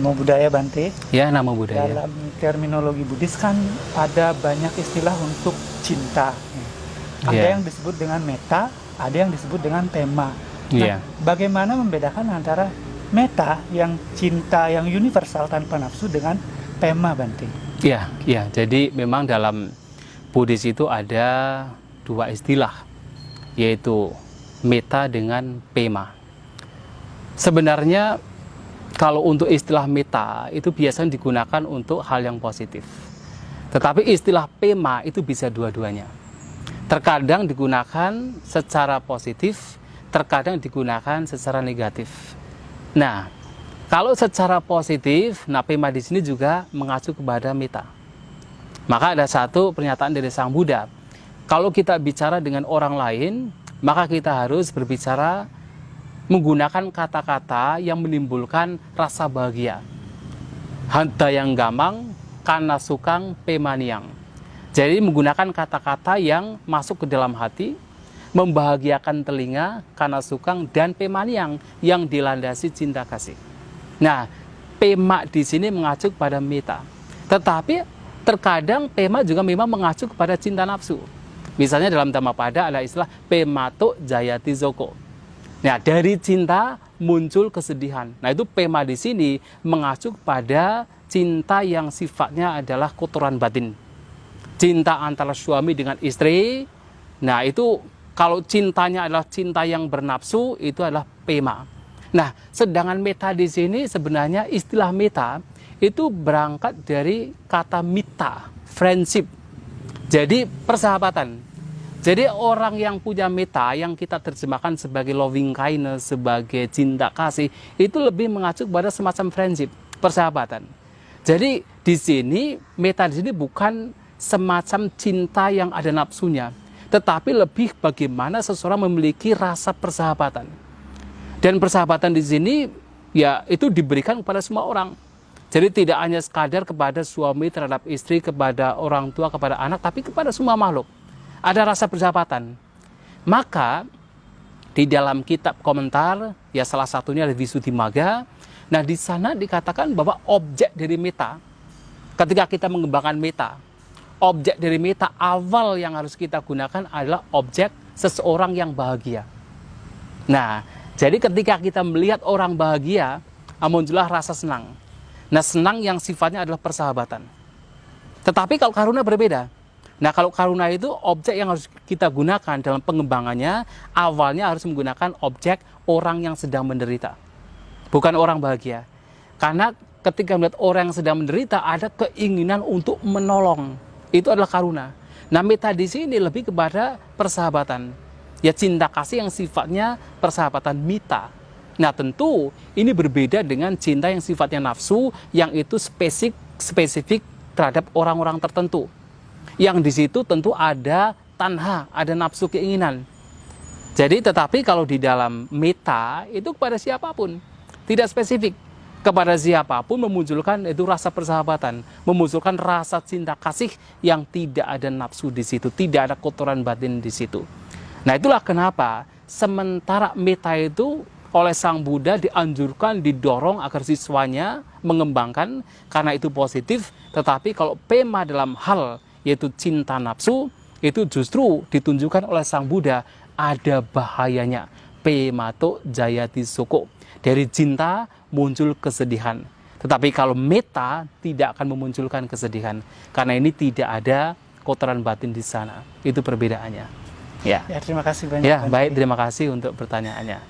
Namo Buddhaya, Bante. Ya, Namo Buddhaya. Dalam terminologi Buddhis kan ada banyak istilah untuk cinta. Ada yang disebut dengan metta, ada yang disebut dengan pema. Nah, bagaimana membedakan antara metta yang cinta yang universal tanpa nafsu dengan pema, Bante? Ya, jadi memang dalam Buddhis itu ada dua istilah, yaitu metta dengan pema. Sebenarnya kalau untuk istilah metta itu biasanya digunakan untuk hal yang positif. Tetapi istilah pema itu bisa dua-duanya. Terkadang digunakan secara positif, terkadang digunakan secara negatif. Nah, kalau secara positif, pema di sini juga mengacu kepada metta. Maka ada satu pernyataan dari Sang Buddha. Kalau kita bicara dengan orang lain, maka kita harus berbicara menggunakan kata-kata yang menimbulkan rasa bahagia. Hanta yang gamang, kana sukang pemaniang. Jadi menggunakan kata-kata yang masuk ke dalam hati, membahagiakan telinga, kana sukang, dan pemaniang yang dilandasi cinta kasih. Nah, pema di sini mengacu kepada metta. Tetapi terkadang pema juga memang mengacu kepada cinta nafsu. Misalnya dalam Dhammapada ada istilah pemato jayati zoko. Nah, dari cinta muncul kesedihan. Nah, itu pema di sini mengacu pada cinta yang sifatnya adalah kotoran batin. Cinta antara suami dengan istri. Nah, itu kalau cintanya adalah cinta yang bernafsu, itu adalah pema. Nah, sedangkan metta di sini sebenarnya istilah metta itu berangkat dari kata mita, friendship. Jadi persahabatan. Jadi orang yang punya metta yang kita terjemahkan sebagai loving kindness, sebagai cinta kasih, itu lebih mengacu kepada semacam friendship, persahabatan. Jadi di sini metta di sini bukan semacam cinta yang ada nafsunya, tetapi lebih bagaimana seseorang memiliki rasa persahabatan. Dan persahabatan di sini ya itu diberikan kepada semua orang. Jadi tidak hanya sekadar kepada suami terhadap istri, kepada orang tua, kepada anak, tapi kepada semua makhluk. Ada rasa persahabatan. Maka di dalam kitab komentar, ya salah satunya ada Visuddhimagga. Nah, di sana dikatakan bahwa objek dari metta, ketika kita mengembangkan metta, objek dari metta awal yang harus kita gunakan adalah objek seseorang yang bahagia. Nah, jadi ketika kita melihat orang bahagia, muncullah rasa senang. Nah, senang yang sifatnya adalah persahabatan. Tetapi kalau karuna berbeda. Nah, kalau karuna itu objek yang harus kita gunakan dalam pengembangannya, awalnya harus menggunakan objek orang yang sedang menderita. Bukan orang bahagia. Karena ketika melihat orang yang sedang menderita, ada keinginan untuk menolong. Itu adalah karuna. Nah, metta di sini lebih kepada persahabatan. Ya, cinta kasih yang sifatnya persahabatan mita. Nah, tentu ini berbeda dengan cinta yang sifatnya nafsu, yang itu spesifik terhadap orang-orang tertentu. Yang di situ tentu ada tanha, ada nafsu keinginan. Jadi tetapi kalau di dalam metta itu kepada siapapun, tidak spesifik. Kepada siapapun memunculkan itu rasa persahabatan, memunculkan rasa cinta kasih yang tidak ada nafsu di situ, tidak ada kotoran batin di situ. Nah, itulah kenapa sementara metta itu oleh Sang Buddha dianjurkan, didorong agar siswanya mengembangkan karena itu positif, tetapi kalau pema dalam hal yaitu cinta nafsu, itu justru ditunjukkan oleh Sang Buddha ada bahayanya. Pemato jayati soko. Dari cinta muncul kesedihan. Tetapi kalau metta tidak akan memunculkan kesedihan. Karena ini tidak ada kotoran batin di sana. Itu perbedaannya. Ya, terima kasih banyak. Ya, baik, terima kasih untuk pertanyaannya.